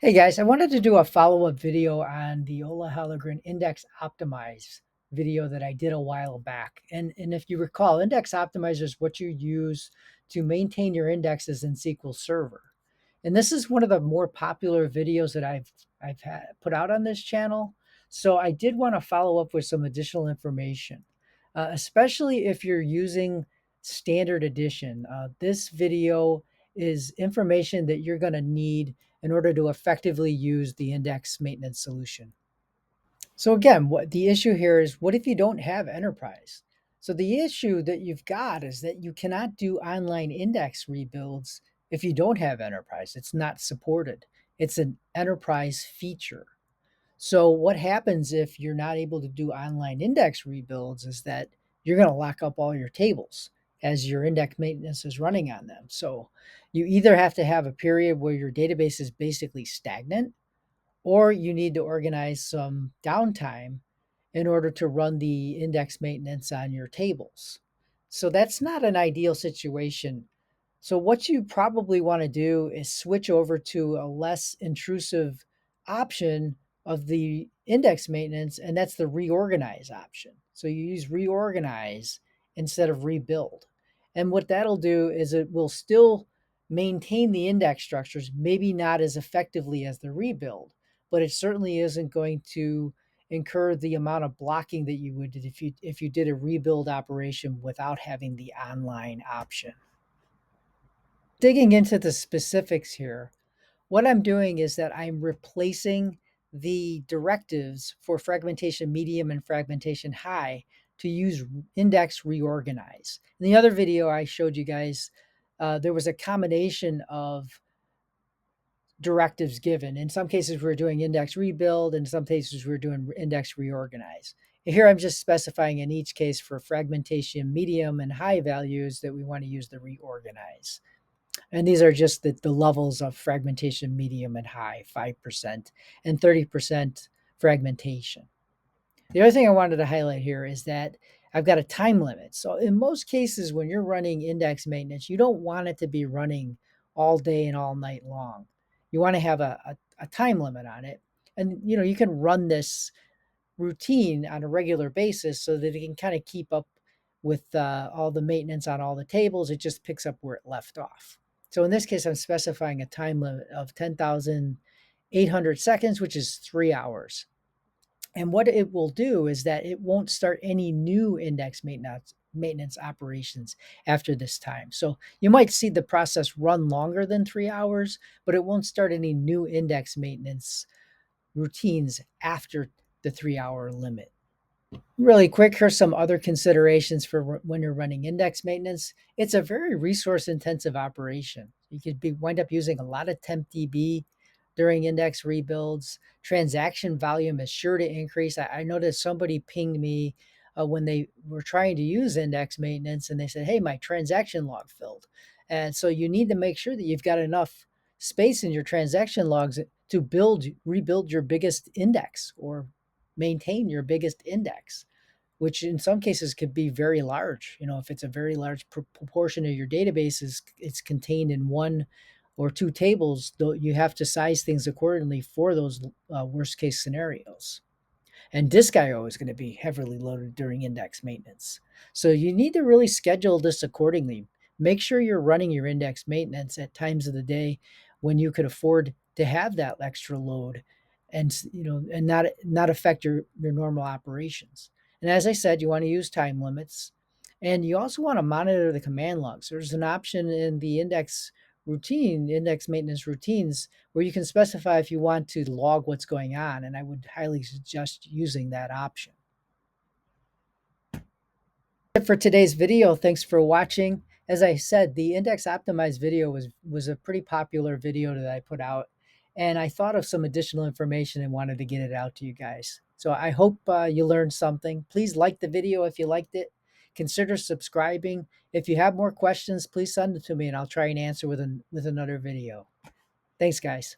Hey guys, I wanted to do a follow-up video on the OLA Hallengren Index Optimize video that I did a while back. And if you recall, Index Optimizer is what you use to maintain your indexes in SQL Server. And this is one of the more popular videos that put out on this channel. So I did want to follow up with some additional information, especially if you're using standard edition. This video is information that you're going to need in order to effectively use the index maintenance solution. So again, what the issue here is, what if you don't have enterprise? So the issue that you've got is that you cannot do online index rebuilds if you don't have enterprise. It's not supported. It's an enterprise feature. So what happens if you're not able to do online index rebuilds is that you're going to lock up all your tables as your index maintenance is running on them. So you either have to have a period where your database is basically stagnant, or you need to organize some downtime in order to run the index maintenance on your tables. So that's not an ideal situation. So what you probably want to do is switch over to a less intrusive option of the index maintenance, and that's the reorganize option. So you use reorganize instead of rebuild. And what that'll do is it will still maintain the index structures, maybe not as effectively as the rebuild, but it certainly isn't going to incur the amount of blocking that you would if you did a rebuild operation without having the online option. Digging into the specifics here, what I'm doing is that I'm replacing the directives for fragmentation medium and fragmentation high to use index reorganize. In the other video I showed you guys, there was a combination of directives given. In some cases, we're doing index rebuild. In some cases, we're doing index reorganize. Here, I'm just specifying in each case for fragmentation medium and high values that we want to use the reorganize. And these are just the levels of fragmentation medium and high, 5% and 30% fragmentation. The other thing I wanted to highlight here is that I've got a time limit. So in most cases, when you're running index maintenance, you don't want it to be running all day and all night long. You want to have a time limit on it. And you can run this routine on a regular basis so that it can kind of keep up with all the maintenance on all the tables. It just picks up where it left off. So in this case, I'm specifying a time limit of 10,800 seconds, which is 3 hours. And what it will do is that it won't start any new index maintenance operations after this time. So you might see the process run longer than 3 hours, but it won't start any new index maintenance routines after the 3 hour limit. Really quick, here's some other considerations for when you're running index maintenance. It's a very resource intensive operation. You could wind up using a lot of temp DB during index rebuilds. Transaction volume is sure to increase. I noticed somebody pinged me when they were trying to use index maintenance, and they said, hey, my transaction log filled. And so you need to make sure that you've got enough space in your transaction logs to rebuild your biggest index or maintain your biggest index, which in some cases could be very large. If it's a very large proportion of your database it's contained in one or two tables, though you have to size things accordingly for those worst case scenarios. And disk IO is going to be heavily loaded during index maintenance. So you need to really schedule this accordingly. Make sure you're running your index maintenance at times of the day when you could afford to have that extra load and not affect your normal operations. And as I said, you want to use time limits. And you also want to monitor the command logs. There's an option in the index maintenance routines, where you can specify if you want to log what's going on. And I would highly suggest using that option. That's it for today's video. Thanks for watching. As I said, the Index Optimize video was a pretty popular video that I put out, and I thought of some additional information and wanted to get it out to you guys. So I hope you learned something. Please like the video if you liked it. Consider subscribing. If you have more questions, please send them to me, and I'll try and answer with another video. Thanks, guys.